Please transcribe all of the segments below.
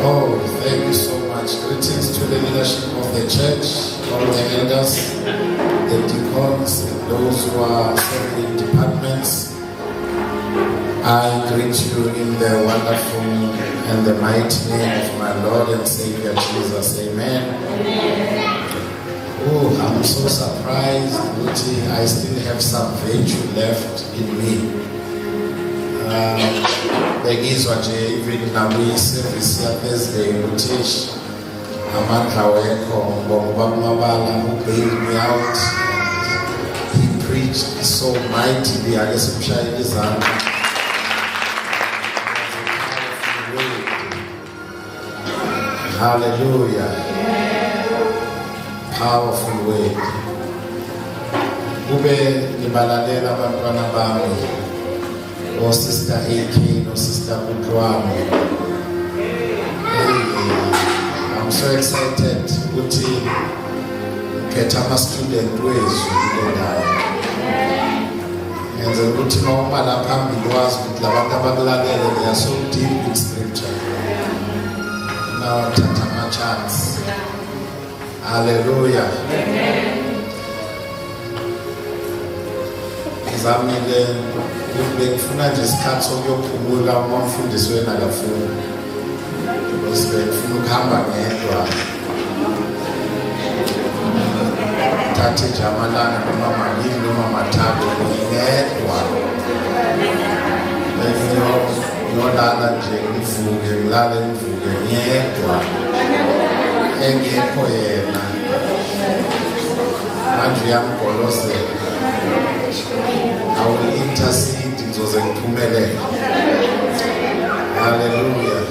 Oh, thank you so much. Greetings to the leadership of the church, all the elders, the deacons, and those who are serving in departments. I greet you in the wonderful and the mighty name of my Lord and Savior Jesus. Amen. Oh, I'm so surprised that I still have some virtue left in me. Begizwa nje even nakuyi service ya Thursday ukuthi amandla wekho ngoba kumabala bail me out. He preached so mightily. Ake simshayele izandla. Hallelujah. Powerful word. Kube ngibalalela abantwana bami. Oh, Sister AK, no Sister Bukwami. I'm so excited. Uti get a student ways and the uti mama la pambi was with la batabagalele. They are so deep in scripture. Now tata my chance. Hallelujah. Zamile bekufuna nje isikhathi sokuyophumula uma umfundisi wena akafuni. Bekufuna ukuhamba ngedwa. Thathe nje amalanga noma mabili noma mathathu ngedwa. Ngiyolala nje ngivuke ngilale ngivuke ngedwa. Engekho yena. Manje uyamgolozela. I will intercede ngizoze ngiphumelele. Hallelujah.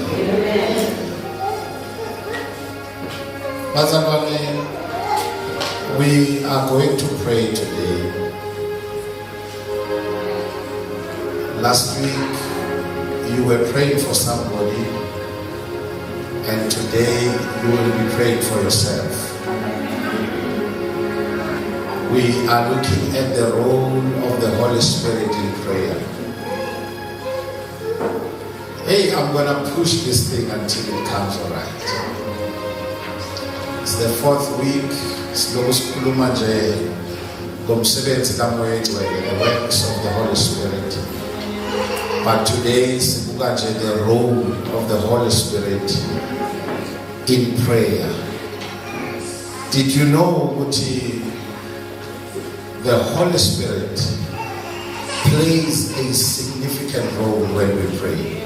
Bazalwane, we are going to pray today. Last week you were praying for somebody, and today you will be praying for yourself. We are looking at the role of the Holy Spirit in prayer. Hey, I'm going to push this thing until it comes alright. It's the 4th week. Slow Skuluma J. The works of the Holy Spirit. But today is the role of the Holy Spirit in prayer. Did you know what the Holy Spirit plays a significant role when we pray?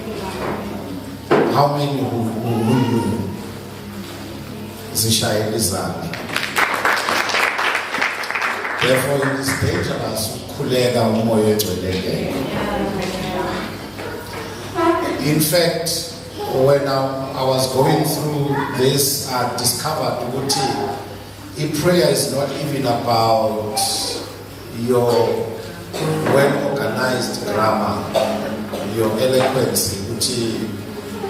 How many who knew zishayele izandla? Therefore it is dangerous ukukhuleka umoya egcweleke. In fact, when I was going through this, I discovered that prayer is not even about your well-organized grammar, your eloquence, ukuthi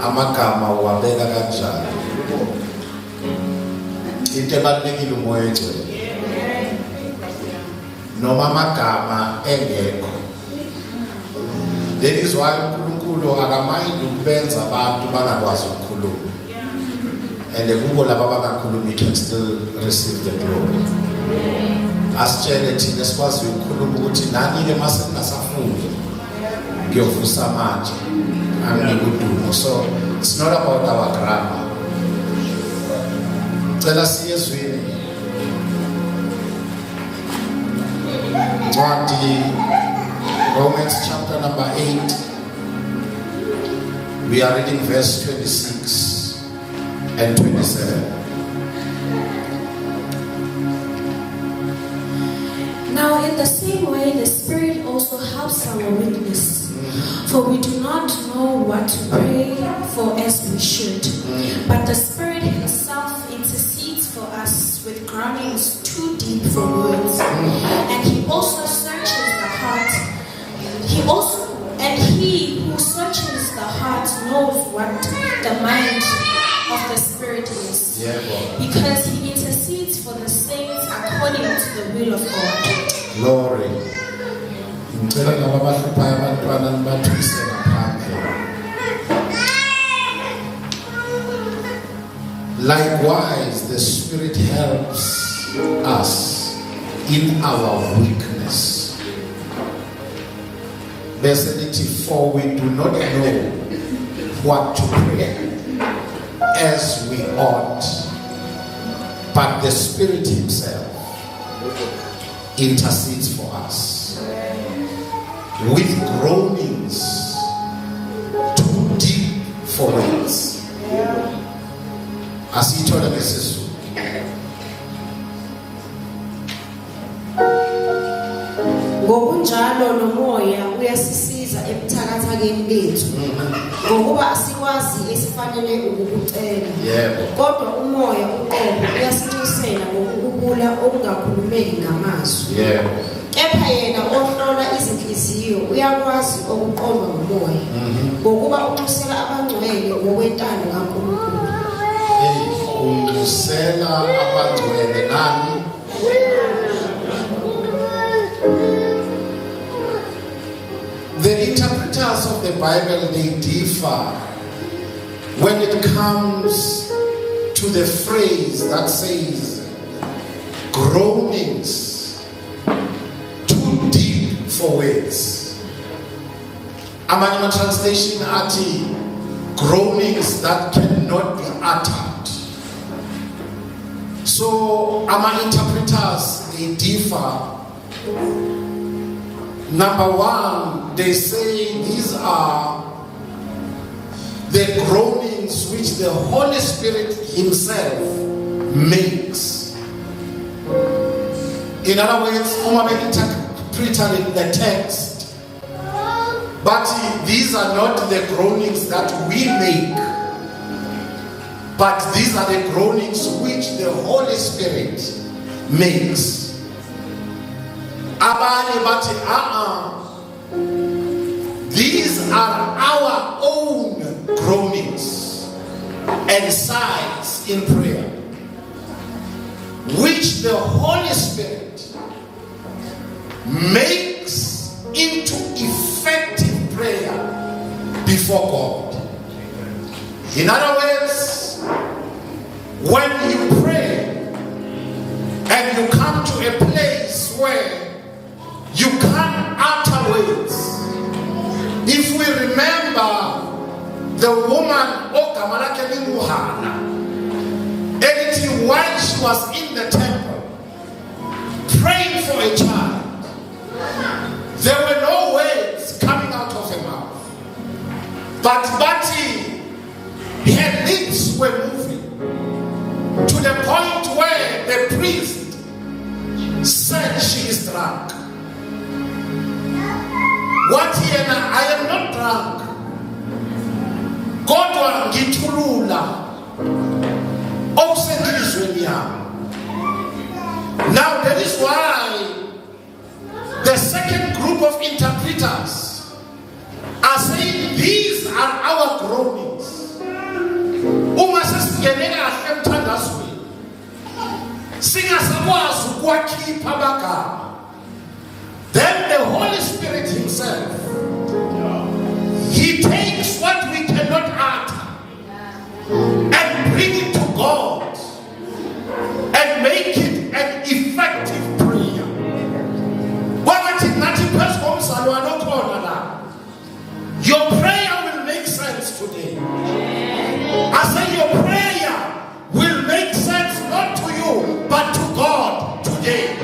amagama uwabeka kanjani. Into ebalulekile umoya egcwele. Noma amagama engekho. That is why uNkulunkulu akamind ukubenza abantu bangakwazi ukukhuluma. And kubo laba abangakhulumi can still receive the glory. Asitshele thina sikwazi ukukhuluma ukuthi nani-ke mase ningasafuni ngiyovusa manje angikudumo. So it's not about our grammar. Cela siyezwini ncwadi Romans chapter number 8. We are reading verse 26 and 27. Now in the same way, the Spirit also helps our weakness. For we do not know what to pray for as we should. But the Spirit Himself intercedes for us with groanings too deep for words. And He also searches the heart. He who searches the heart knows what the mind of the Spirit is. Because He intercedes for the saints according according to the will of God. Glory. Ngicela laba abahluphayo abantwana nibathwise ngaphandle. Likewise, the Spirit helps us in our weakness. Verse 84, we do not know what to pray as we ought, but the Spirit Himself intercedes for us with groanings too deep for words. Asithola ngesizulu. Ngokunjalo nomoya uyasisiza ebuthakathakeni bethu ngokuba asikwazi esifanele ukukucela. Kodwa umoya uqobo uyasicisela ngokukubula okungakhulumeki ngamazwi. Kepha yena ohlola izinhliziyo uyakwazi okuqondwa ngumoya ngokuba unxusela abangcwele ngokwentando kaNkulunkulu. Unxusela abangcwele nani? The interpreters of the Bible, they differ when it comes to the phrase that says groanings too deep for words. Amanye translation ati groanings that cannot be uttered. So our interpreters, they differ. Number one, they say these are the groanings which the Holy Spirit Himself makes. In other words, we interpret the text, but these are not the groanings that we make, but these are the groanings which the Holy Spirit makes. These are our own groanings and sighs in prayer, which the Holy Spirit makes into effective prayer before God. In other words, when you pray and you come to a place where you can't utter words. If we remember the woman while she was in the temple praying for a child, there were no words coming out of her mouth, but her lips were moving to the point where the priest said she is drunk. What here now? I am not drunk. God will ngithulula. Now that is why the second group of interpreters are saying these are our groanings. Then the Holy Spirit Himself, He takes what we cannot utter and bring it to God and make it an effective prayer. Your prayer will make sense today. I say your prayer will make sense not to you but to God today.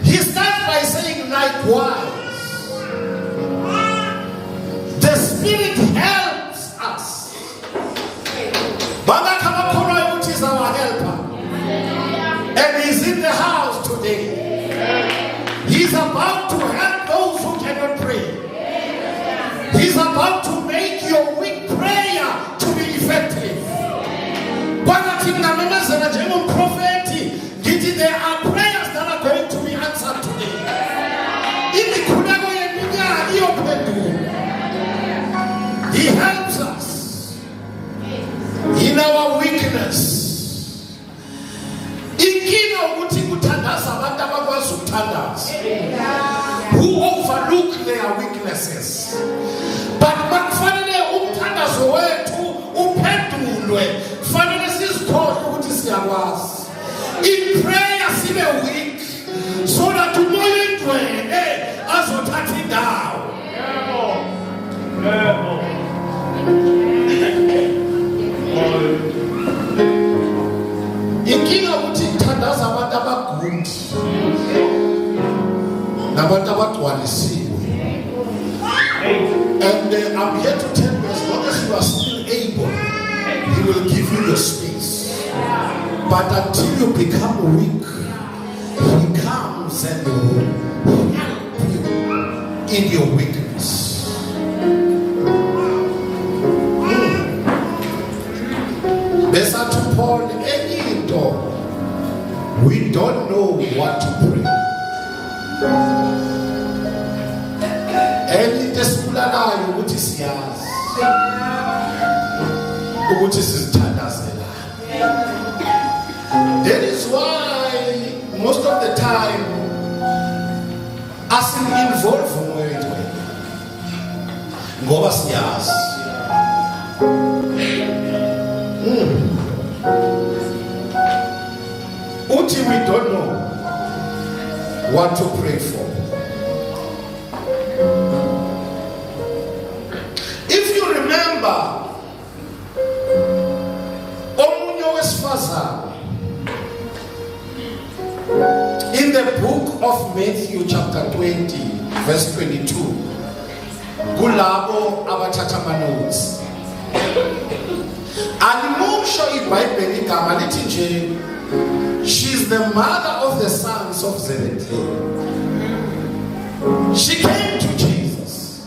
He starts by saying likewise, the Spirit helps us. Baba Kamakono is our helper, and He's in the house today. He's about to help those who cannot pray. He's about to make your weak prayer to be effective. There are prayers that are going to be answered today. Inkinga ukuthi ithandaza abantu abagundi nabantu abagcwalisiwe. And I'm here to tell you, as long as you are still able, He will give you your space. But until you become weak, He comes and will help you in your weakness. Better to Paul, any door, we don't know what to pray. Any tesibulalayo ukuthi siyazi ukuthi sizithandazela. That is why most of the time asinginvolve ngoyedwa ngoba siyazi. Uthi we don't know what to pray for. If you remember, omunye wesifazane in the book of Matthew chapter 20 verse 22, kulabo abathatha amanotes. Alimusho iBhayibheli igama lithi nje, she's the mother of the sons of Zebedee. She came to Jesus.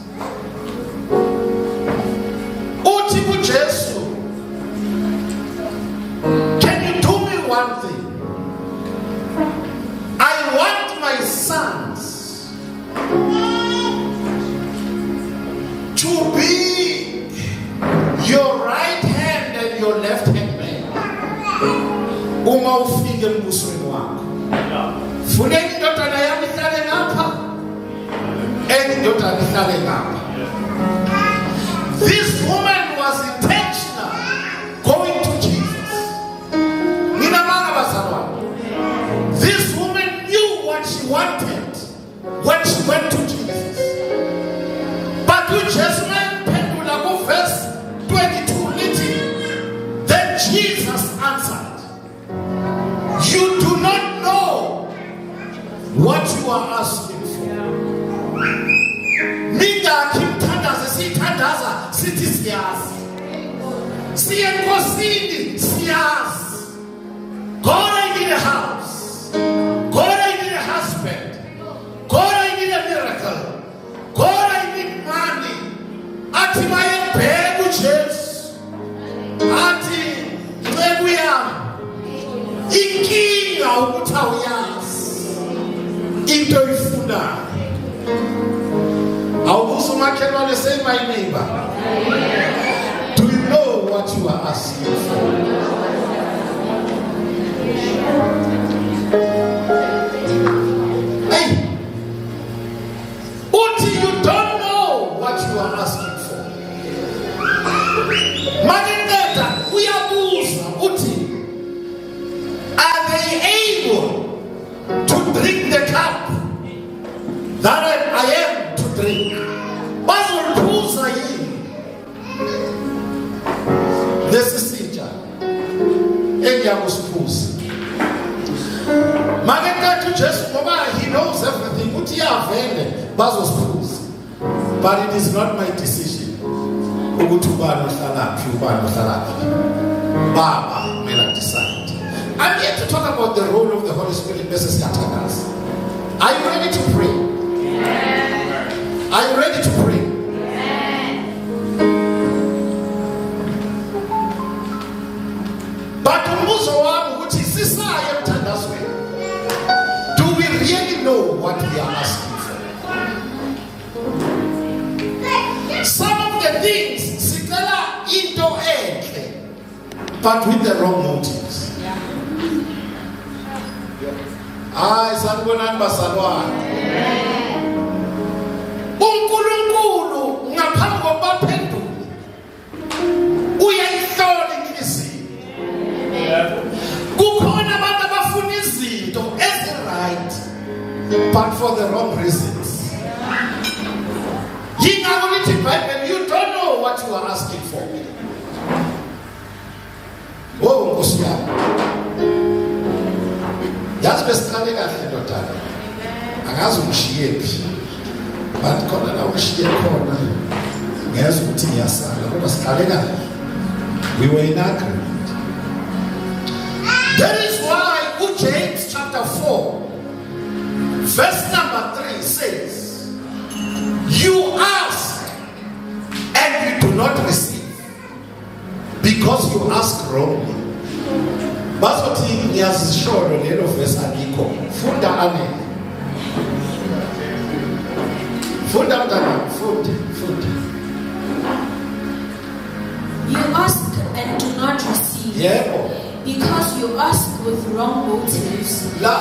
Uthi kuJesu, can you do me one thing? I want my sons to be your right hand and your left hand man. Uma ufike embusweni wakho. Funeka indodana yami ihlale ngapha, enye indodana ihlale ngapha. This woman was intentional going to Jesus. This woman knew what she wanted when she went to Jesus. But you just verse 22 little, then Jesus answered, you do not know what you are asking for. Minga kimtandaza sitandaza sithi siyazi. Siyenkosini siyazi. God, I need a house. God, I need a husband. God, I need a miracle. God, I need money. Ati mayebheka uJesu. Ati nceku yami. Inkinga ukuthi awuyazi into ifunayo. Awubuza umakhelwane, say my neighbor. Do you know what you are asking for? Hey, Uti, you don't know what you are asking for. Manindeta, uyabuza uthi, are they able to drink the cup that I am to drink? Bazoliphuza yini lesisitsha engiyakusiphuza? Manindeta uJesu ngoba he knows everything uthi yavele bazosiphuza. But it is not my decision ukuthi ubani uhlalaphi ubani uhlalaphi. Baba mina decide. I'm here to talk about the role of the Holy Spirit versus Yatanas. Are you ready to pray? Yes. Are you ready to pray? Yes. But umbuzo wami ukuthi sisaye emthandazweni, do we really know what we are asking for? Some of the things sicela into enhle, but with the wrong motives. Hayi sanibonani bazalwane. uNkulunkulu ngaphambi kokubaphendula uyayihlola inhliziyo. Kukhona abantu abafuna izinto ezi-right but for the wrong reasons. Yingakho lithi iBhayibheli, you don't Nkosi yami. Yazi besiqale kahle ndodana. Angazi ungishiye phi. Bathi khona la ungishiye khona. Ngiyazwa ukuthi ngiyasala kodwa siqale kahle. We were in agreement. That is why James chapter 4 verse number 3 says, you ask and you do not receive because you ask wrongly. Bazothi ngiyazisholo lelo verse alikho. Funda ane. Funda mntana, funda. You ask and do not receive. Yebo. Because you ask with wrong motives. You are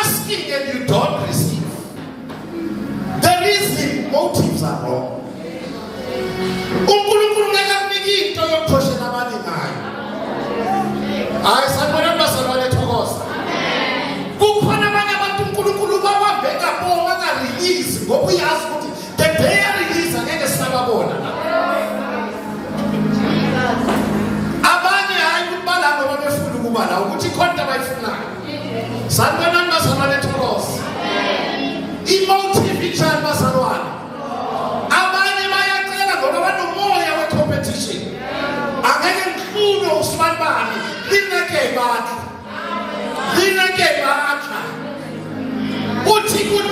asking and you don't receive. The reason motives are wrong.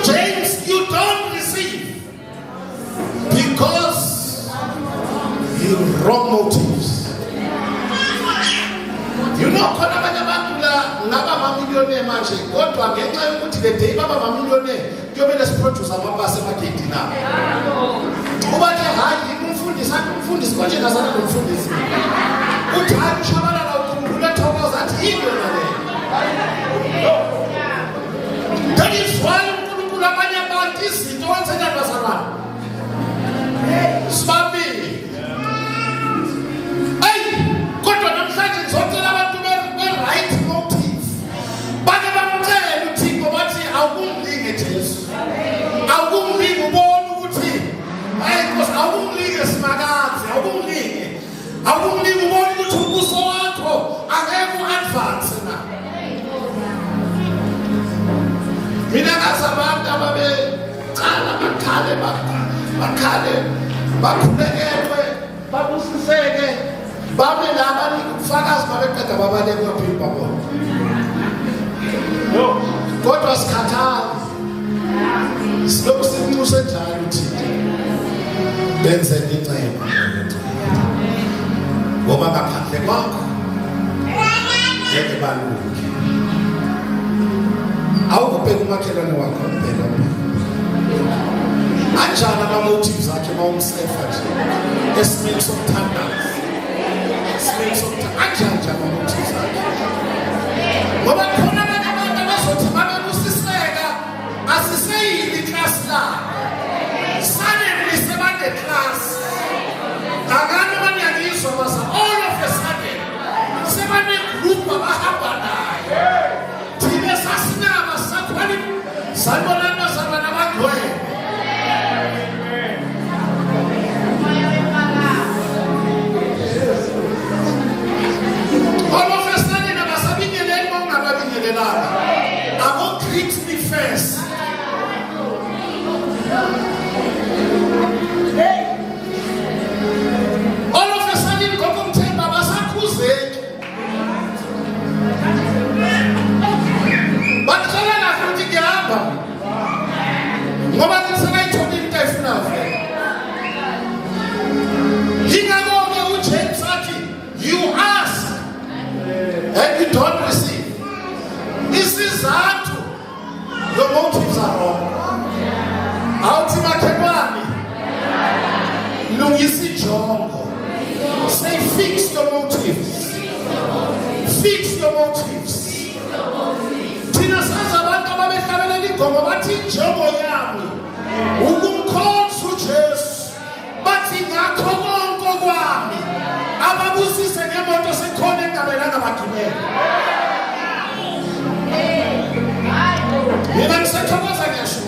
James, you don't receive because you wrong motives. You know, khona abanye abantu la ngaba amamillionaire manje kodwa ngenxa yokuthi the day baba amamillionaire kuyomele siproduce amabhasi emagedini abo. Ubathi hayi umfundisi konje ngazana nomfundisi. Uthi hayi ushabalala ukhumbula thokoza athi into le. That is why uNkulunkulu abanye abantu izinto wenzela bazalwane. Sibabili. Kodwa namhlanje ngizocela abantu be-right motive. Bake bamcela uThixo bathi awukumlinge Jesu. Awukumlinge ubone ukuthi Nkosi awukumlinge simakazi, awukumlinge. Awukumlinge ubone ukuthi umbuso wakho angeke u-advance na. Mina ngazi abantu ababecala bakhale bakhulekelwe babusiseke babe laba ubufakazi babeqeda babaleke ngaphili babona. Kodwa sikhathali silokhu sinxuse njalo uThixo benze incebo ngoba ngaphandle kwakho ngeke balunge. Awukubheka umakhelwane wakho ubheka anjani ama-motives akhe mawumsefa nje esimeni sokuthandaza anjani ama-motives akhe ngoba khona abanye abantu abazothi babebusiseka asiseyili iklasi labo suddenly sebane-class angani abanyakizwa basa all of a sudden sebane-group abahamba nayo thine sasinaba sakhwani sanibonani bazalwane abagcwele. All of a sudden abasabingeleli bongababingelelanga abo greet me first. All of a sudden ngokomthemba abasakhuzeki bakuxelela futhi ngihamba ngoba ngisengayitholi into ayifunayo. Yingakho-ke uJames athi you ask and you don't receive. Isizathu your motives are wrong. Awuthi makhelwane lungisa ijongo. Say fix your motives. Fix your motives. Thina sazi abantu ababehlabelela ingoma bathi injongo yami ukumkhonza uJesu. Bathi ngakho konke kwami ababusise ngemoto sekhona engabelanga bagibela. Mina ngisathokoza ngiyasho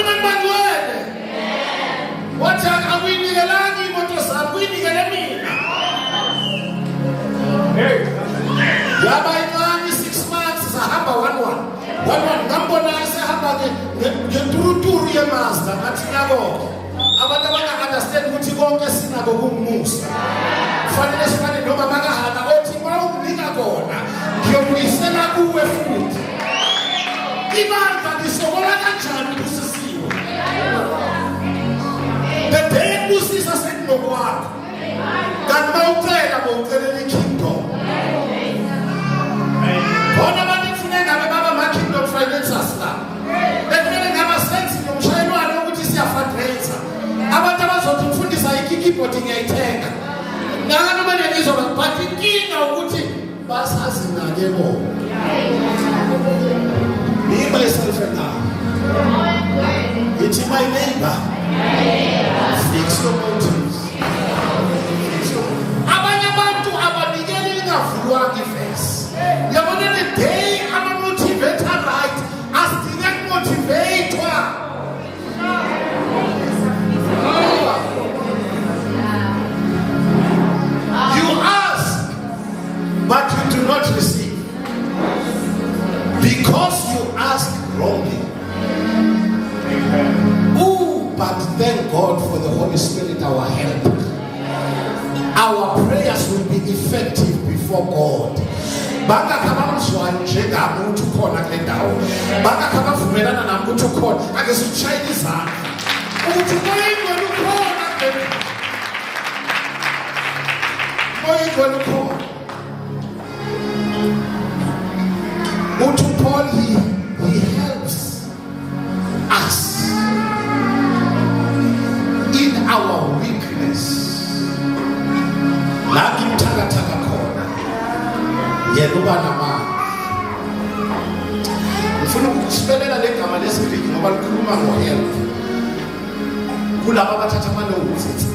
Amina mbangwele. Wathi akuyinikelani imoto zami, kuyinikele mina. Yaba incane 6 months sahamba 1 ngambona sehamba ngenturuturu yeMazda ngathi nabo abantu abanga-understand ukuthi konke sinako kungumusa. Kufanele sifane noma makahana othi mawukunika kona ngiyokuyisela kuwe futhi. Ibandla lisokola kanjani kusisiwe? The day kusisa sekunokwakho. Kanti mawucela bowucelela ikingdom. Bona abantu kufuneka baba ama-kingdom financiers la. Bekufanele ngabasenzi nomshayelwane ukuthi siyafundraisa. Abantu abazothi ukufundisa i-keyboard ngiyayithenga. Nanga noma ngizokwa but inkinga ukuthi basazinake bona. Be myself now. It's my neighbor. Fix your motives. Abanye abantu abanikeli ingavulwa ifesi. Yabona the day ama-motivator right asidinga kumotivatwa. You ask, but you do not receive. Because you ask wrongly. Oh, but thank God for the Holy Spirit, our help. Our prayers will be effective before God. Banga kama mzwani njengamuntu khona kule ndawo. Banga kama vumelana namuntu khona akesuchayini zami. Ukuthi moyingwe ukhona kule. Moyingwe ukhona. Uthi Paul he helps us in our weakness. La kimthakathaka khona. Yena uba namandla. Ngifuna ukusibelela legama lesibili ngoba likhuluma ngo-help. Kulabo abathatha ama-notes, it's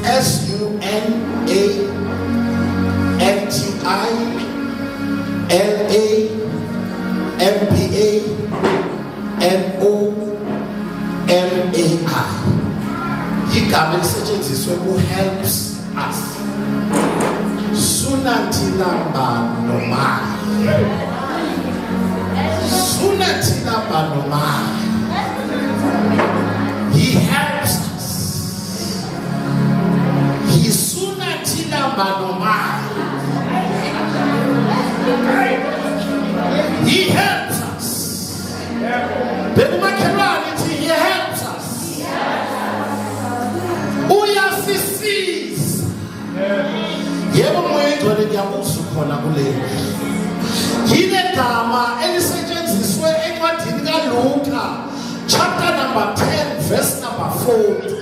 SUNANTILAMBANOMAI. Igama elisetshenziswe ku-helps us. Sunantilambanomai. Sunantilambanomai. He helps us. He sunantilambanomai. He helps us. He helps us. Uyasisiza. Yebo moyedwa ngiyabuza khona kule. Yile gama elisetshenziswe encwadini kaLuka chapter number 10 verse number 40.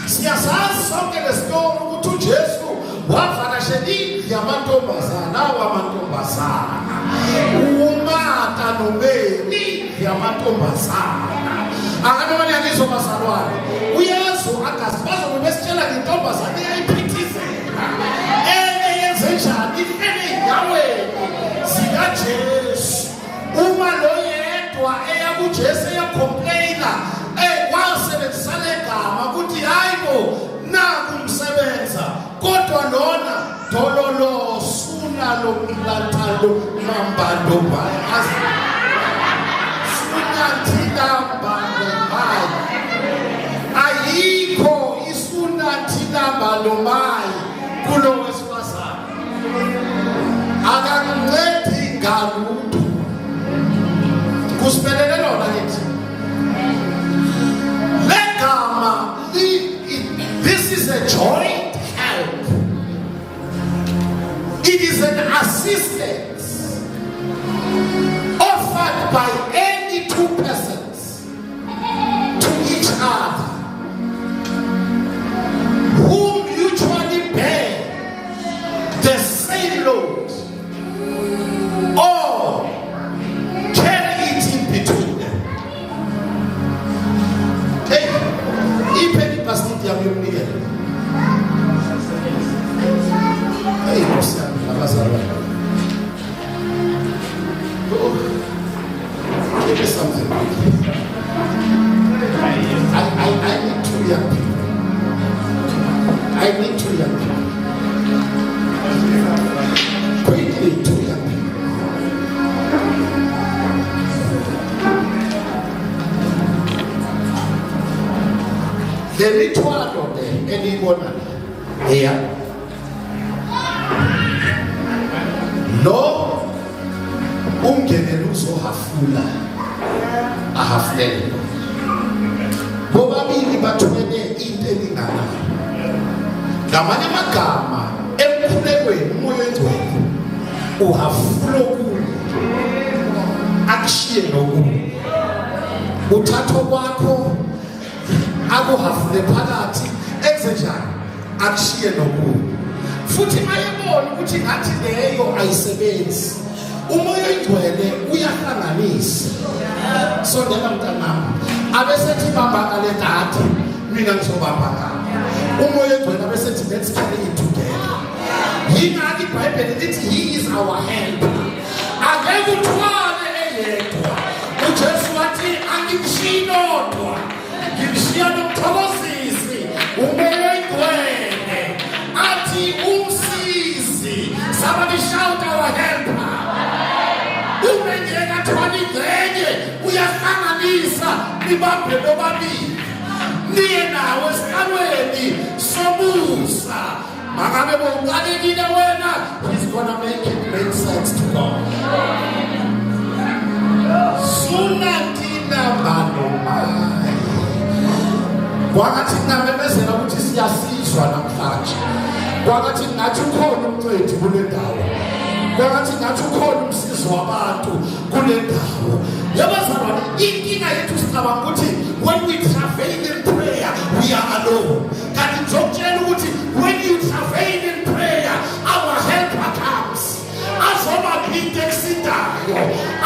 Siyasazi sonke lesitory ukuthi uJesu wavakashela indlu yamantombazana wamantombazana. Umartha noMary yamantombazana. Akanona yakizo bazalwane. Uyesu akasibazo besitshela intombazana eyayiphithizela. Eyenzenjani ifene yawe zikaJesu. Uma lo yedwa eyakuJesu eyacomplaina wasebenzisa legama ukuthi hayibo naku umsebenza kodwa lona dololo suna lo mlantalo mambando baya sunantilambanomai ayikho isunantilambanomai kulo wesifazane akakuncedi ngalutho kusiphelele lona lithi legama this is a joint help. It is an assistance offered by any two persons to each other who mutually bear the same load or carry it in between them. Hey, ipeni pasiti ya miyumnige. Hey, Rosa, la bazarwa. I need 2 young people. Quickly, 2 young people. The ritual of the anyone here. No, ungenele uzohafula ahafulele. Bobabili bathwele into elinganayo. Ngamanye amagama emkhulekweni umoya engcwele uhafula okuhle akushiye nokuhle. Uthatha kwakho akuhafule phakathi ekwenjani akushiye nokuhle. Futhi mayebona ukuthi ngathi leyo ayisebenzi. Umoya engcwele uyahlanganisa. So noma mntanami abesethi bamba le data mina ngizobamba ngalo. Umoya engcwele abesethi let's carry it together. Yingaki iBhayibheli lithi he is our helper. Akekho uthwale eyedwa. uJesu wathi angimshinodwa. Ngimshiya nomthokozisi umoya engcwele. Athi umsizi. Somebody shout our helper. Umengeka thwali ngenye uyahlanganisa nibambe bobabili. Niye nawe esikalweni somusa. Makabe bongalekile wena, he's gonna make it make sense to God. Sunatina banomai. Kwakathi ngamemezela ukuthi siyasizwa namhlanje. Kwakathi ngathi ukhona umncedi kule ndawo. Kwakathi ngathi ukhona umsizi wabantu kule ndawo. Yabazalwane inkinga yethu sicabanga ukuthi when we travail in prayer we are alone. Kanti ngizokutshela ukuthi when you travail in prayer our helper comes. Azoba into eksidayo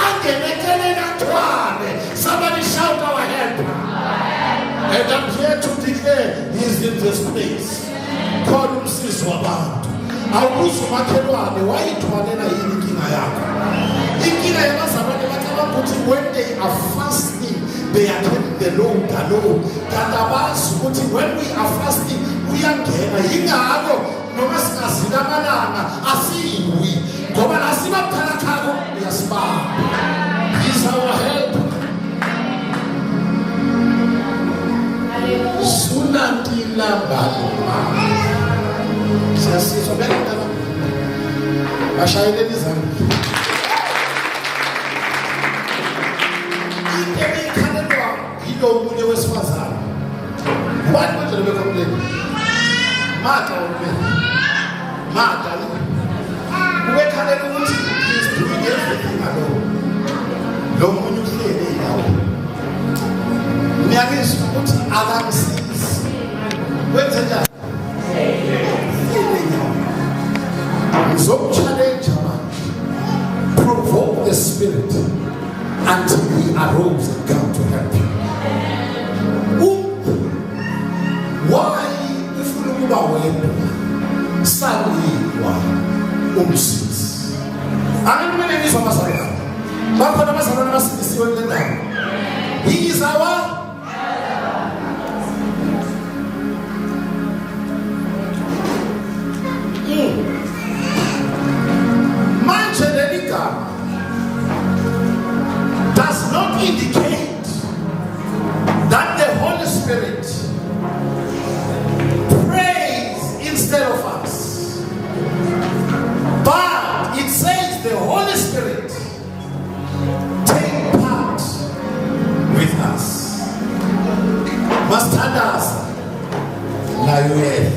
angenekele kathwane. Somebody shout our helper. And I'm here to declare he's in this place. Call umsizi wabantu. Awubuzo makhelwane wayithwalela yini inkinga yakho. Inkinga yabazalwane bacabanga ukuthi when they are fasting they are keeping the load alone. Kanti abazi ukuthi when we are fasting uyangena. Yingakho noma singazila amalanga asiwi ngoba lasiba buthakathako uyasibamba. He's our help. Sunantila baloma. Siyasizwa bela mntana. Bashayeleni izandla. Into ekhalelwa yilo omunye wesifazane. Wani manje lo bekompleni? Mata olumeni. Mata lo. Ubekhalela ukuthi he's doing everything alone. Lo munye uhleli nawo. Ngiyakizwa ukuthi akamsizi. Wenze njani? So challenge provoke the spirit until he arose and come to help you. Why if you look about when suddenly umsizi. Angamele nizwa masala. Bakhona abazalwane abasindisiwe kule ndawo. He is our does not indicate that the Holy Spirit prays instead of us, but it says the Holy Spirit take part with us. Mastandas na yeye.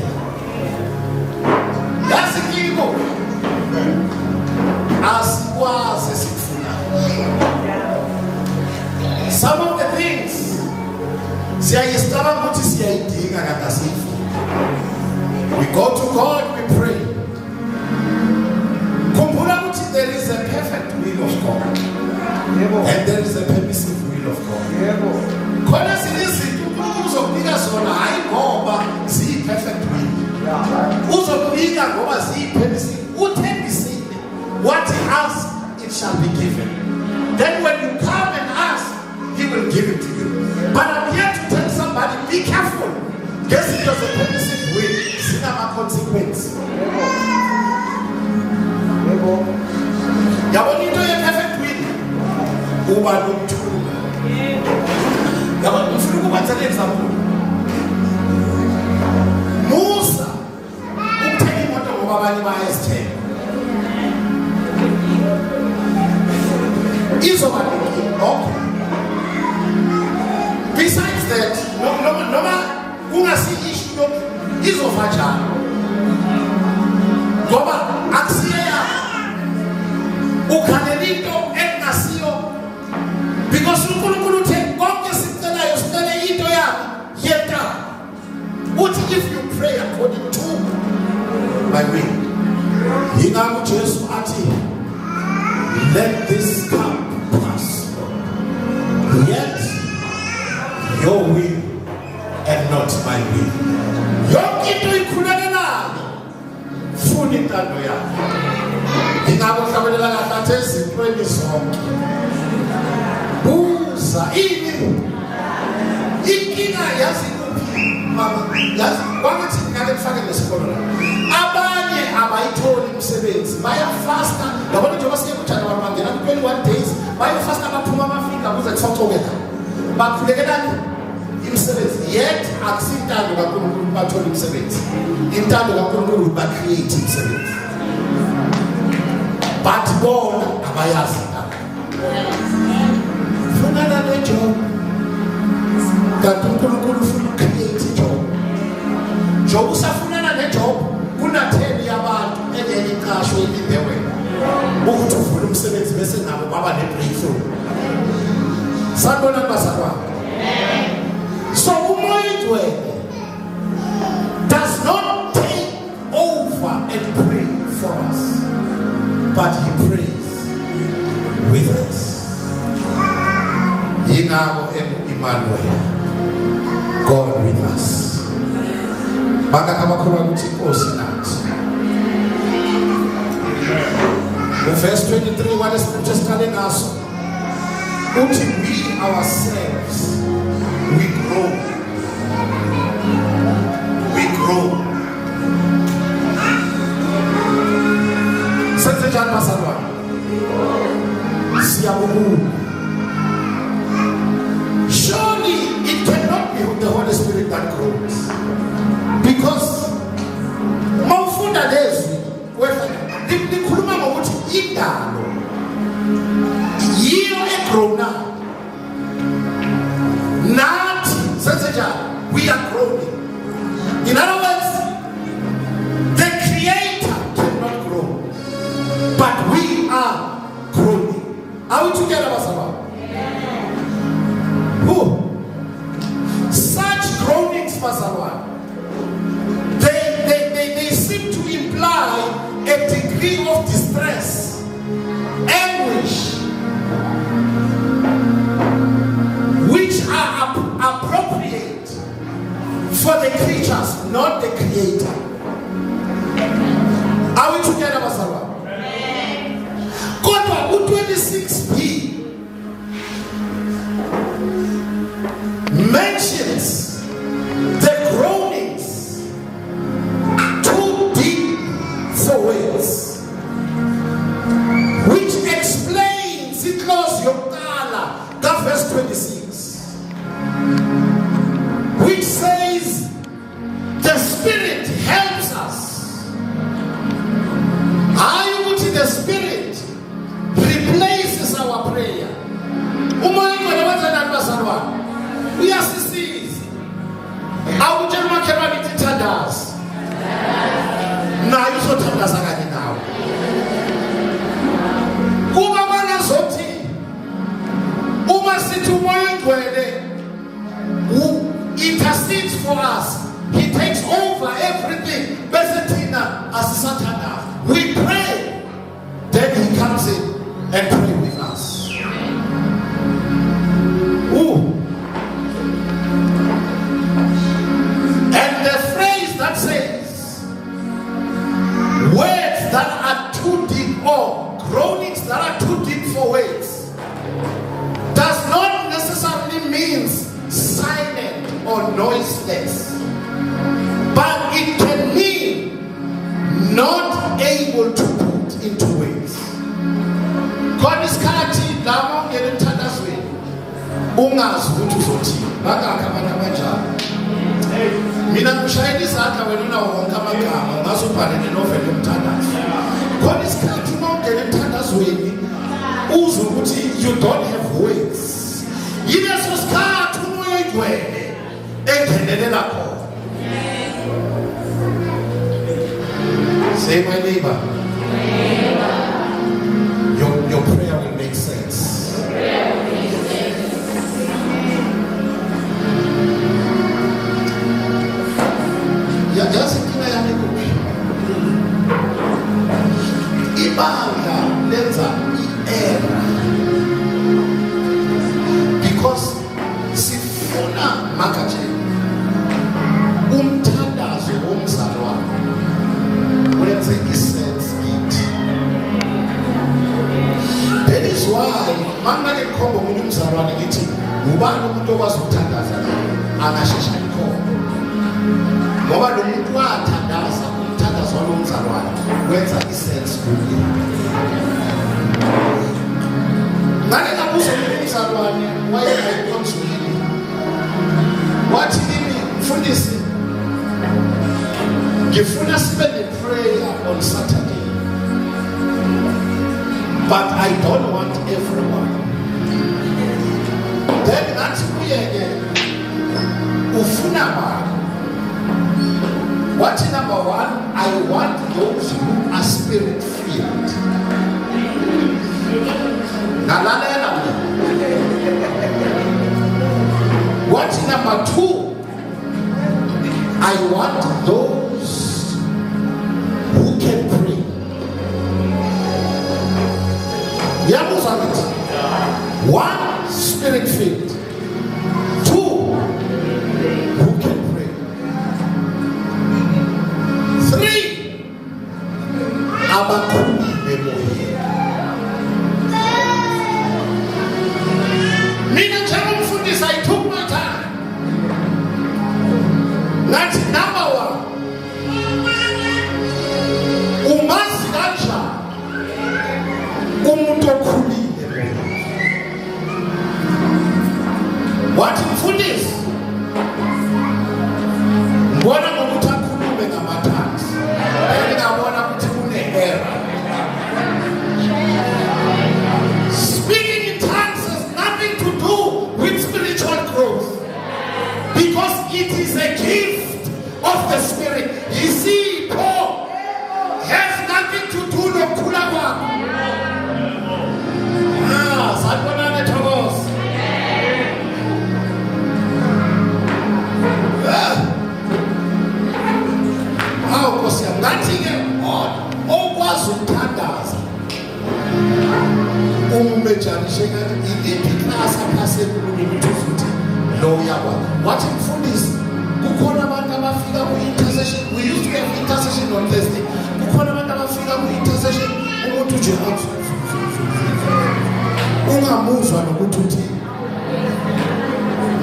That's the key. As was some of the things we go to God, we pray. There is a perfect will of God and there is a permissive will of God. Perfect will. What he asks, it shall be given. Then when you come and ask, he will give it to you. But I'm here to tell somebody, be careful. Guess it because the permissive will cinema consequence. Yabona into ye-perfect will uba nomthunga. Yabona ufuna ukubenza example. Musa ukuthenga imoto ngoba abanye bayazithenga. Izoba okay. Besides that, noma kungasi issue izofa njalo. Ngoba akusiya ukhalela into engasiyo because uNkulunkulu uthe konke sicelayo sicela into yakho yenta. Uthi if you pray according to my will. Yingakho Jesu athi let this cup pass. Yet your will and not my will. Yonke into ikhulekelayo funa intando yakho. Ingakho hlabelela kahle ezintweni zonke. Buza ini inkinga yazi mama yazi wangathi ngale mfake lesikolo la. Abanye abayitholi umsebenzi bayafasta yabona njengoba siye kuthanda bangena ku 21 days bayafasta baphuma amafika kuze kusathokeka. Bakhulekelani imisebenzi yet akusintando kaNkulunkulu bathola imisebenzi. Intando kaNkulunkulu ba create imisebenzi. But bona abayazi lapho. Funana nejob. kaNkulunkulu ufuna create job. Job usafunana nejob kunatheni yabantu engeke iqashwe ilindewe. Ukuthi uvule umsebenzi bese nabo baba ne-breakthrough. Sanibona bazalwane. So umoya does not take over and pray for us, but he prays with us. Yingakho Emmanuel, God with us. Baka kabakhuluma ukuthi Nkosi nathi. Verse 23 what is just telling us? Until we ourselves we grow. Senze njani bazalwane? Siyabonga. Surely it cannot be the Holy Spirit that grows. Because mawufunda lezi wefana nikhuluma ngokuthi indalo yiyo egrowna. Not senze njani we are growing. In other words, the Creator cannot grow, but we are growing. Are we together, Basaba? Who? Such groanings, Basaba, they seem to imply a degree of distress, anguish, which are appropriate for the creatures, not the Creator. Are we together, Basaba? Kodwa u26b mentions the groanings too deep for words, which explains it close Yokala, that verse 26, which says the Spirit helps us. I would see the Spirit replaces our prayer. We are sissies. I will tell my community tandas. Now you so tandas again now. Umamana zoti. Umasitu moyedwele. Who intercedes for us. He takes over everything. Besetina as Satana. We pray. Then he comes in and pray with us. Ooh. And the phrase that ungazi ukuthi uzothini. Bakakhe abantu abanjalo. Mina ngishayela izandla wena unawo wonke amagama ngaze ubhalele novel yomthandazo. Khona isikhathi mawungena emthandazweni uzwe ukuthi you don't have words. Yileso sikhathi umoya oyigcwele engenelela khona. Say my neighbor. Your prayer will make sense. Yajazi kina yani kuphi. Ibanga lenza i-error. Because sifuna makaje umthandazo womzalwane wenze isense kithi. That is why mangane khomba umuntu umzalwane ngithi ubani umuntu okwazi ukuthandaza angashesha ikhona. Ngoba lo muntu wathandaza umthandazo womzalwane wenza isense kuye. Ngale kabuzo umzalwane wayeyikhonzile. Wathi kimi mfundisi ngifuna sibe prayer on Saturday. But I don't want everyone. Then that's kuye ufuna bani? What number one? I want those who are spirit filled. What number two? I want those who can pray. One, spirit filled. Two, who can pray. Three, abakhulu bemoya. Mina njengomfundisi, I took my time. That's number one. Umazi kanjani umuntu okhulile. Wathi mfundisi mbona ngokuthi akhulume ngamathanzi. Ngiyabona ukuthi kune-error. Speaking in tongues has nothing to do with spiritual growth, because it is a gift of the Spirit. You see, Paul has nothing to do with nokukhula kwakho. Sanibonani Thokoza. Nkosi yami, ngathi-ke okwazi ukuthandaza umejanishe iklasi aphase ekulungini ukuthi lo uyakwazi. Wathi mfundisi kukhona abantu abafika ku-intercession. We used to have intercession on Thursday. Kukhona abantu abafika ku-intercession umuntu nje ungamuzwa nokuthi uthini.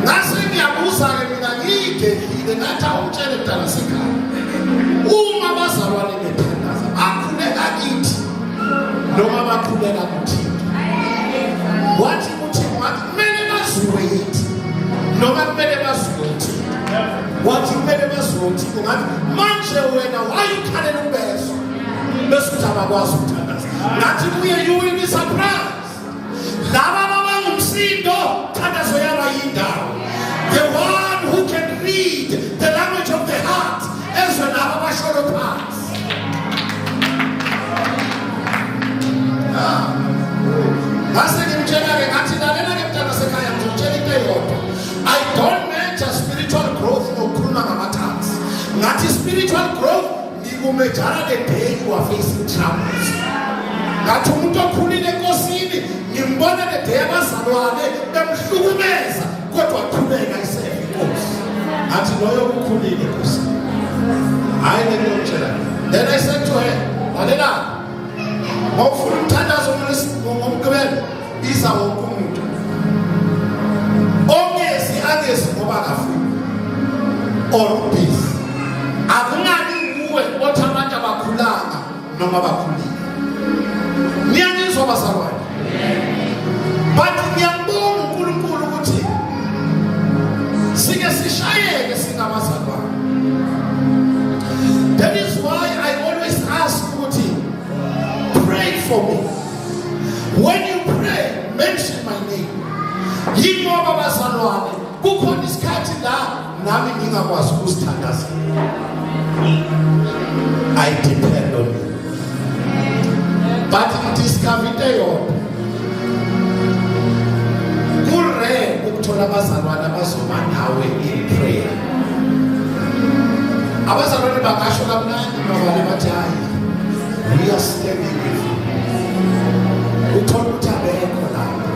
Ngase ngiyabuza-ke mina ngiyigedlile ngathi awutshele kudala sekhaya. Uma abazalwane bethandaza akhuleka kithi noma bakhuleka kuthini. Wathi kuthini? Wathi kumele baziwe yithi noma kumele baziwe uthini. Wathi kumele baziwe uthini. Ngathi manje wena wayikhalela ubeso bese uthi abakwazi ukuthandaza. Ngathi kuye you will be surprised. Laba abangumsindo thandazo yaba yindawo. The one who can read the language of the heart ezwe nabo basholo phansi. Ngase ngimtshela-ke ngathi lalela-ke mntana sekhaya ngizokutshela into eyodwa. I don't measure spiritual growth ngokukhuluma ngamathanzi. Ngathi spiritual growth nikumejana the day you are facing troubles. Ngathi umuntu okhulile enkosini ngimbona the day abazalwane bemhlukumeza kodwa qhubeka iseve inkosi. Ngathi loyo ukhulile nkosi. Hayi ngiyomtshela. Then I said to her, lalela ngofuna umthandazo ngomgqibelo biza wonke umuntu. Ongezi angezi ngoba akafuni or ubhizi. Akungabi nguwe othi abantu abakhulanga noma bakhulile. Niyangizwa bazalwane? But ngiyambonga uNkulunkulu ukuthi bazalwane kukhona isikhathi la nami ngingakwazi ukusithandaza. I depend on you. But discover yona kure ukuthola abazalwane abazoma nawe in prayer. Abazalwane bakasho kamnandi mabale bathi hayi we are standing with you. Uthola ukuthi abekho lapho.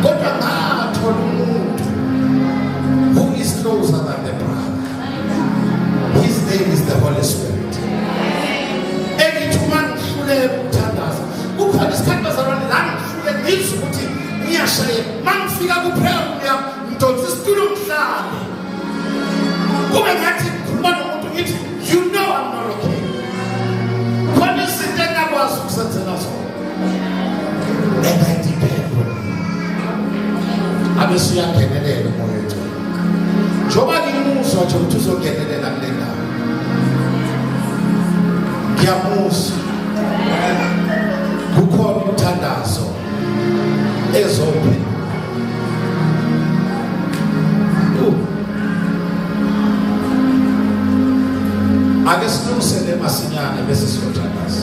Kodwa ngathola umuntu who is closer than the brother. His name is the Holy Spirit. Engithuma ngihlule ukuthandaza. Kukhona isikhathi bazalwane la ngihlule ngizwe ukuthi ngiyashaye mangifika kuphela ngidonsa isitulo ngihlale. Kube ngathi ngikhuluma nomuntu ngithi you know I'm not okay. Khona izinto engakwazi ukusenzela zona. And I depend on you. Abe siyangenelela umoya wethu. Njoba ngimuzwa nje ukuthi uzongenelela kule ndawo. Ngiyamuzwa. Kukhona umthandazo ezophi. Ake silungisele masinyane bese siyothandaza.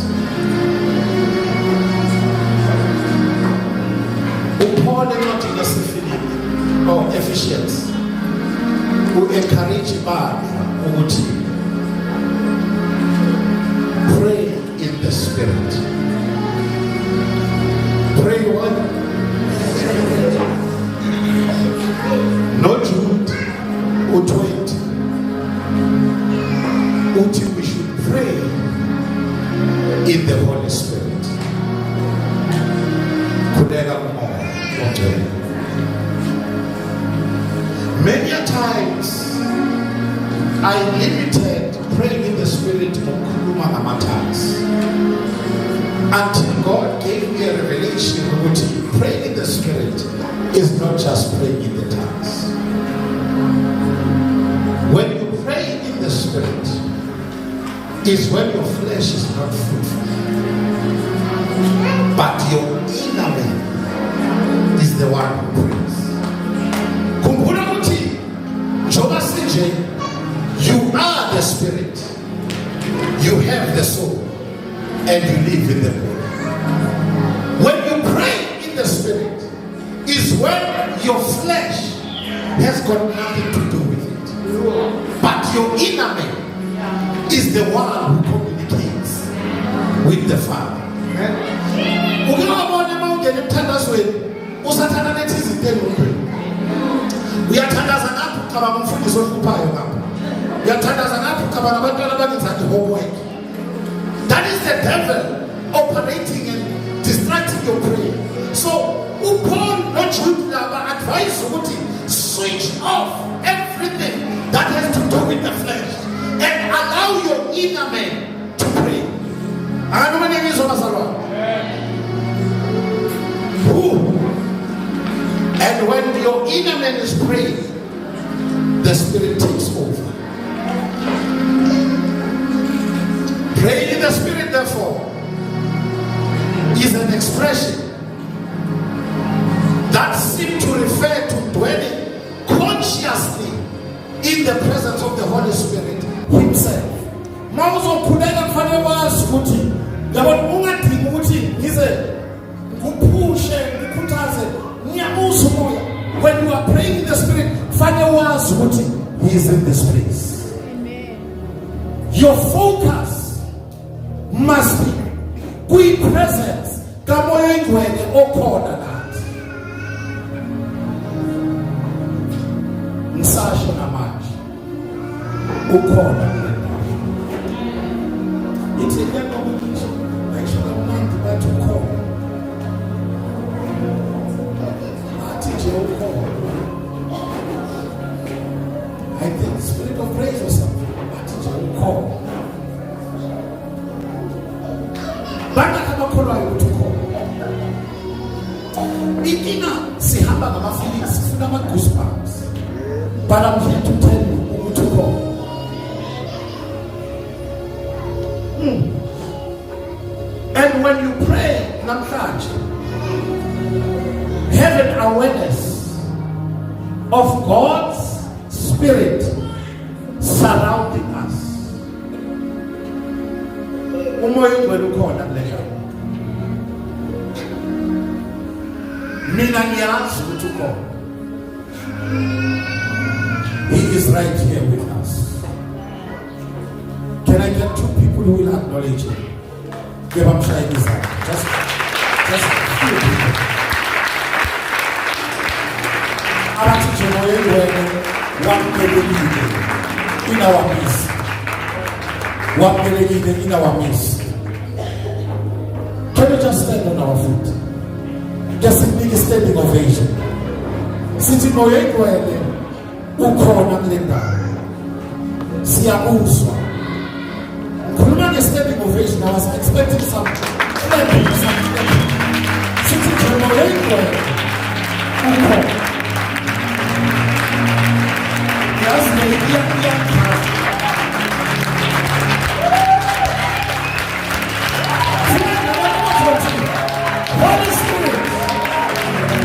Paul encwadini yaseFilipi or Ephesians encourage abantu ukuthi pray in the spirit. Pray what? Not Jude or 20. Until we should pray in the Holy Spirit. Many a times I limited praying in the spirit until God gave me a revelation that praying in the spirit is not just praying in the tongues. When you pray in the spirit is when your flesh is not fruitful, but your inner man is the one who prays. You are the spirit, you have the soul, and you live in the body. When you pray in the spirit is when your flesh has got nothing to do with it, but your inner man is the one who communicates with the Father. Uyathandaza ngapho kaba umfundisi ohluphayo ngapho. Uyathandaza ngapho kaba nabantwana abangenza homework. That is the devil operating and distracting your prayer. So Paul not Jude advise ukuthi switch off everything that has to do with the flesh and allow your inner man to pray. And when your inner man is praying, the spirit takes over. Praying in the spirit, therefore, is an expression that seems to refer to dwelling consciously in the presence of the Holy Spirit himself. When you are praying in the spirit, he is in this place. Amen. Your focus must be quick presence. I think the spirit of praise or something. Call. Bana kama kola yutu call. Ikina sihamba kama feelings, sifuna ma goosebumps. But I'm here to tell you to call. And when you pray, namhlanje, have an awareness of God's Spirit surrounding us. Umoya ongcwele ukhona kule ndawo. Mina ngiyazi ukuthi ukhona. He is right here with us. Can I get 2 people who will acknowledge him? Give him shine his hand. Just a few people. Abathi nje moya ongcwele wamukelekile in our midst. Wamukelekile in our midst. Can we just stand on our feet? Just a big standing ovation. Sithi moya ongcwele ukhona kule ndawo. Siyabuzwa. Ngikhuluma nge-standing ovation. I was expecting some clapping. Sithi nje moya ongcwele ukhona. Yes, Holy Spirit,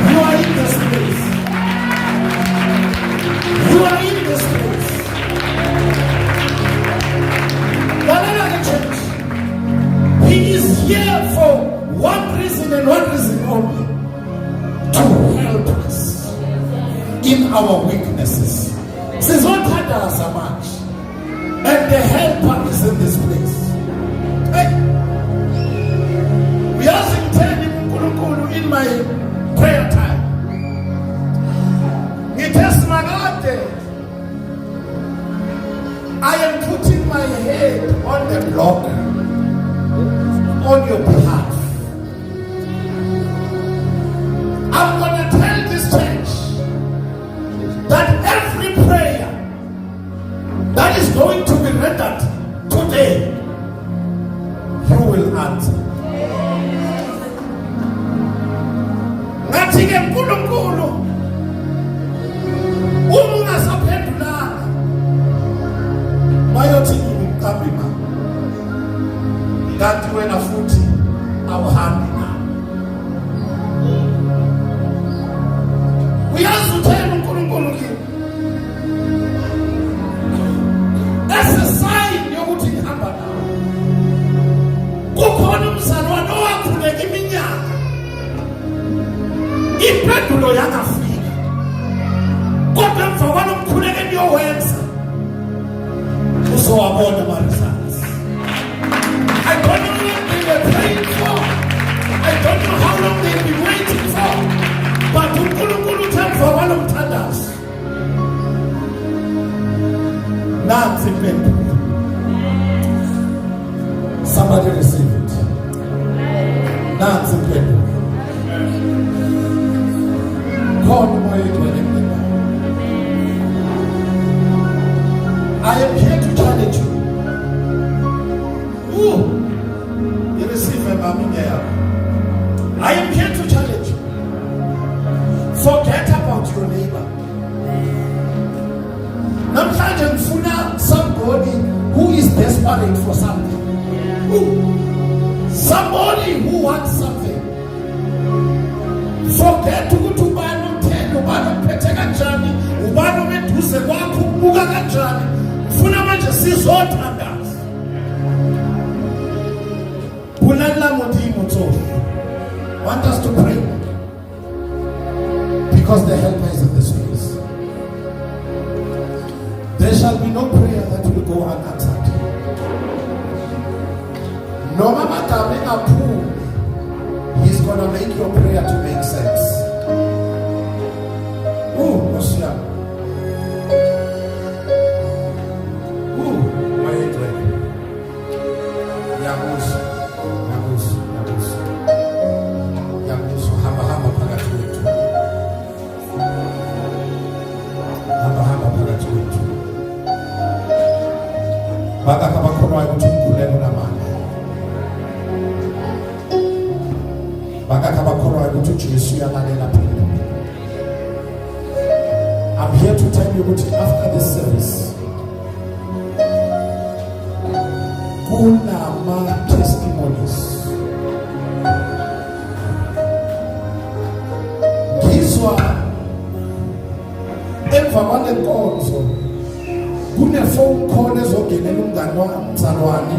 you are in this place. You are in this place. Whatever church, He is here for one reason and one reason only: to help us in our weaknesses. Sizothanda so much, and the helper is in this place. Hey. We are singing uNkulunkulu in my prayer time. I am putting my head on the block on your behalf. I'm going to tell this church that every prayer that is going to be rendered today, you will answer. Ngathi ke uNkulunkulu uma ungasaphendulanga bayothi umqambi ma kanti wena futhi awuhambi na. Uyazuthela uNkulunkulu kimi as a sign yokuthi ngihamba nawe. Kukhona umzalwane owakhuleka iminyaka impendulo yakafika, kodwa emva kwalomkhuleko eniyowenza uzowabona ama-results. I don't know what they were praying for. I don't know how long they've been waiting for. But uNkulunkulu uthe emva kwalomthandazo nansi impendulo. Somebody receive it. Nansi impendulo. I am here to challenge you. Ooh, you receive a mommy there. I am here to challenge you. Forget about your neighbor. Namhlanje ngifuna somebody who is desperate for something. Somebody who wants something. Forget ukuthi ubani uthendo, ubani uphethe kanjani, ubani umeduze kwakho ubuka kanjani. Ufuna manje sizothandaza. Bulala modimo tsohle. Want us to pray because the helper is in this place. There shall be no prayer that will go unanswered. No matter how poor, He's gonna make your prayer to make sense. Oh, Moshe. Oh, my head. Yamusu. Hamba phakathi kwethu. Hamba phakathi kwethu. Bakakha bakholwayo ukuthi umkhuleko namandla. Bakakha bakholwayo ukuthi uJesu uyalalela phela. I'm here to tell you that after this service, kunama testimonies. emva kwale nkonzo kune-phone call ezogenela umngane wamzalwane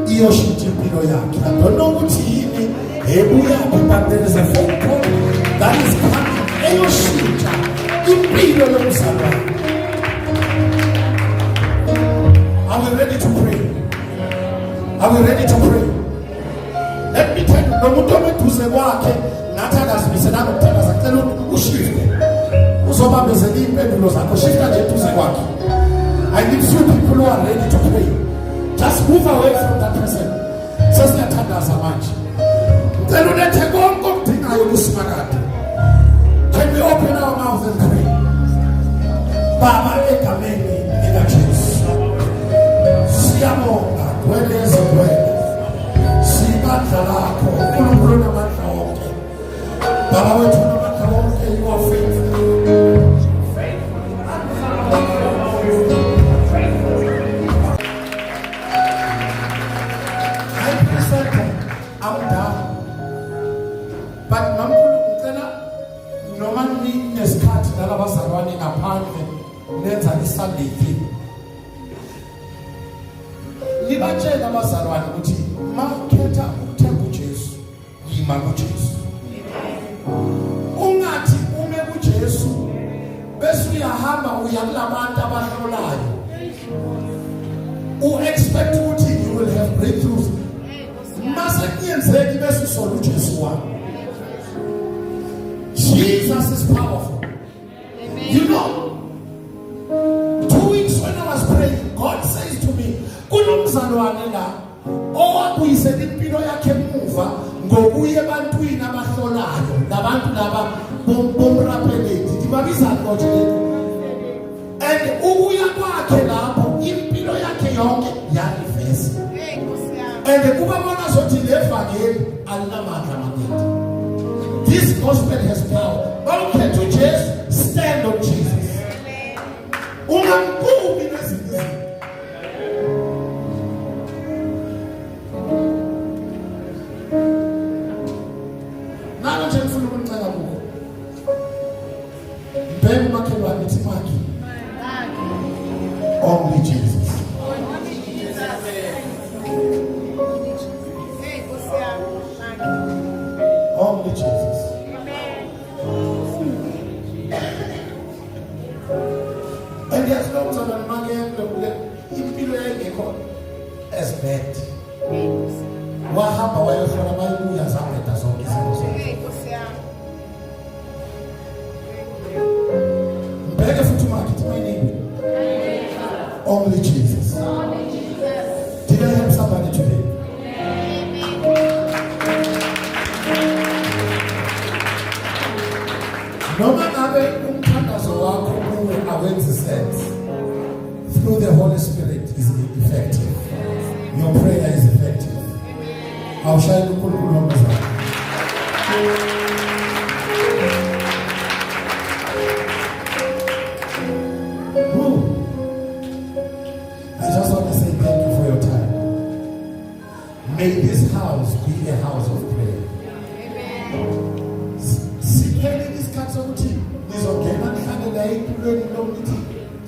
iyoshintsha impilo yakhe. I don't know ukuthi yini ebuyaphi, but there is a phone call that is coming eyoshintsha impilo yomzalwane. Are we ready to pray? Are we ready to pray? Let me tell you, nomuntu omeduze kwakhe nathi akazimisela ngokuthandaza kucela ushifte uzobambezela impendulo zakho. Shifta nje eduze kwakhe. I need few people who are ready to pray. Just move away from that person. Sesiyathandaza manje. Ngicela ulethe konke okudingayo kusimakade. Can we open our mouths and pray? Baba, egameni likaJesu, siyabonga kwele ezigwele sibandla lakho uNkulunkulu namandla wonke. Baba wethu namandla wonke, you are faithful. I'm down. But Nankulu ngicela noma ninesikhathi nalabazalwane ngaphandle nenza iSunday thing. Nibatshela abazalwane ukuthi makhetha ukuthemba uJesu, yima kuJesu. Ungathi ume kuJesu bese uyahamba uya kulabantu abahlolayo. U-expect ukuthi you will have breakthroughs. Mase kuyenzeki bese usola uJesu wami. Jesus is powerful. Amen. You know, 2 weeks when I was praying, God says to me, kunomzalwane la owabuyisela impilo yakhe emuva ngokuya ebantwini abahlolayo nabantu laba bomrapeleti dibabiza konje. And ukuya kwakhe lapho impilo yakhe yonke yarivesa. And kuba bona zothi levangeli alinamandla amaningi. This gospel has power. Okay, to just stand on Jesus. Ungambuki nezinto. Nalo nje ngifuna ukuncela kuko. Mbele makhelwane ithi maki. Only Jesus. Only Jesus. And there's no one money impilo engekho as bad. Wahamba wayohlola bayibuya zaphetha zonke izinto zonke. Mbeke futhi market mining. Only Jesus. Did I help somebody today? Noma ngabe umthandazo wakho kuwe awenzi sense, through the Holy Spirit is effective. Your prayer is effective. Awushaya uNkulunkulu wamazwi. I just want to say thank you for your time. May this house be a house of prayer.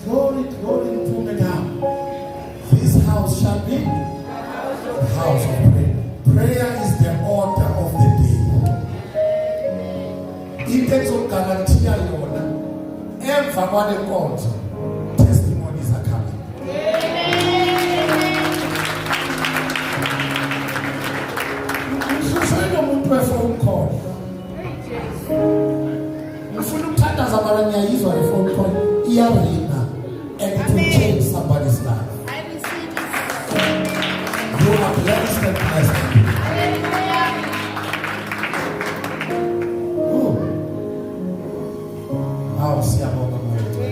Glory, glory to me now. This house shall be the house of prayer. Prayer is the order of the day. It takes a guarantee yona. Emva kwale nkonzo, testimonies are coming. Ngifuna umuntu we-phone call. Ngifuna ukuthandaza mara ngiyayizwa le-phone call. Iyarina and it will change somebody's life. I receive it. You are blessed and blessed. Oh, siyabonga manje.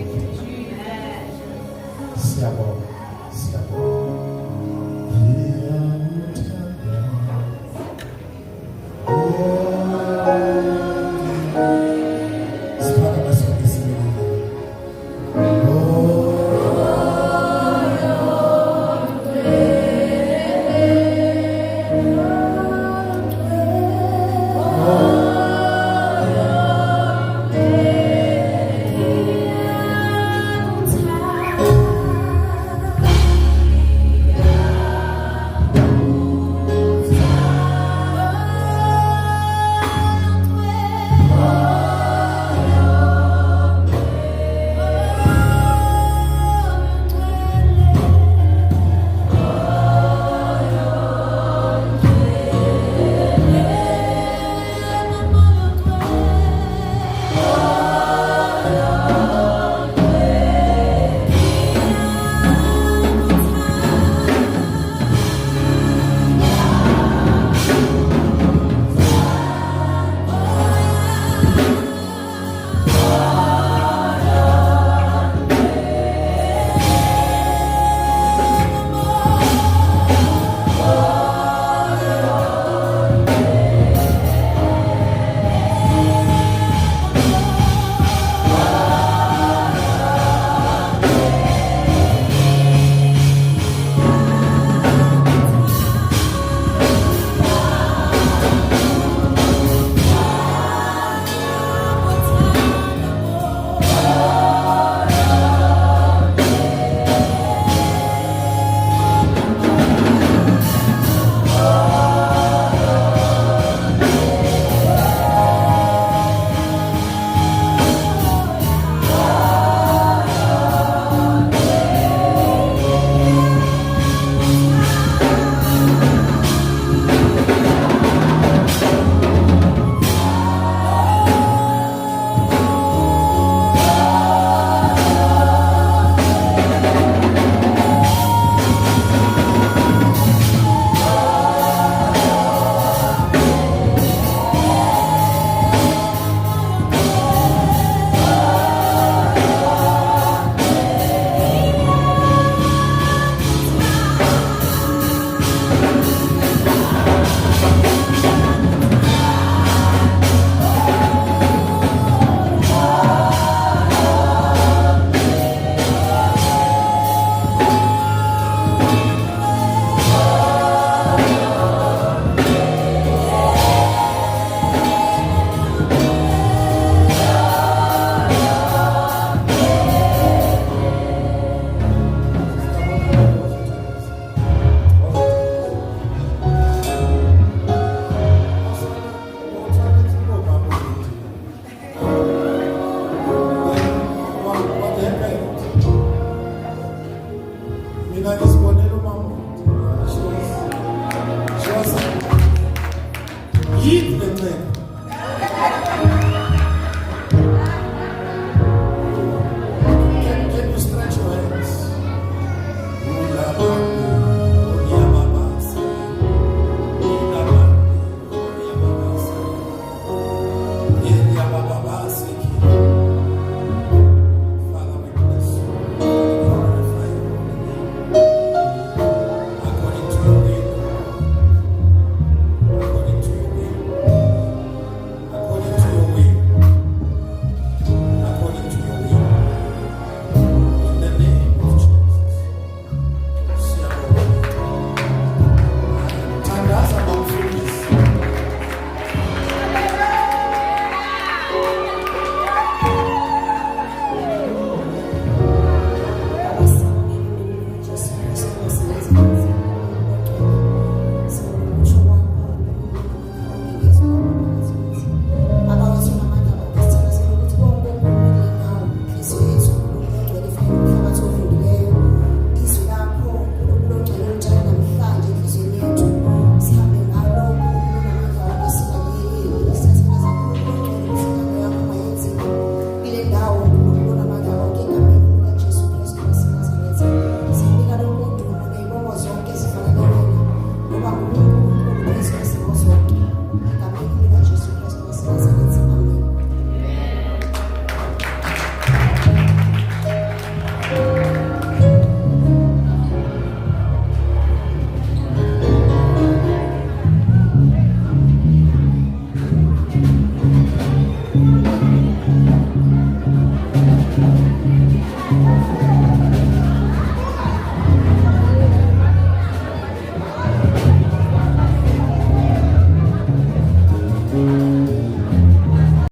hit the man.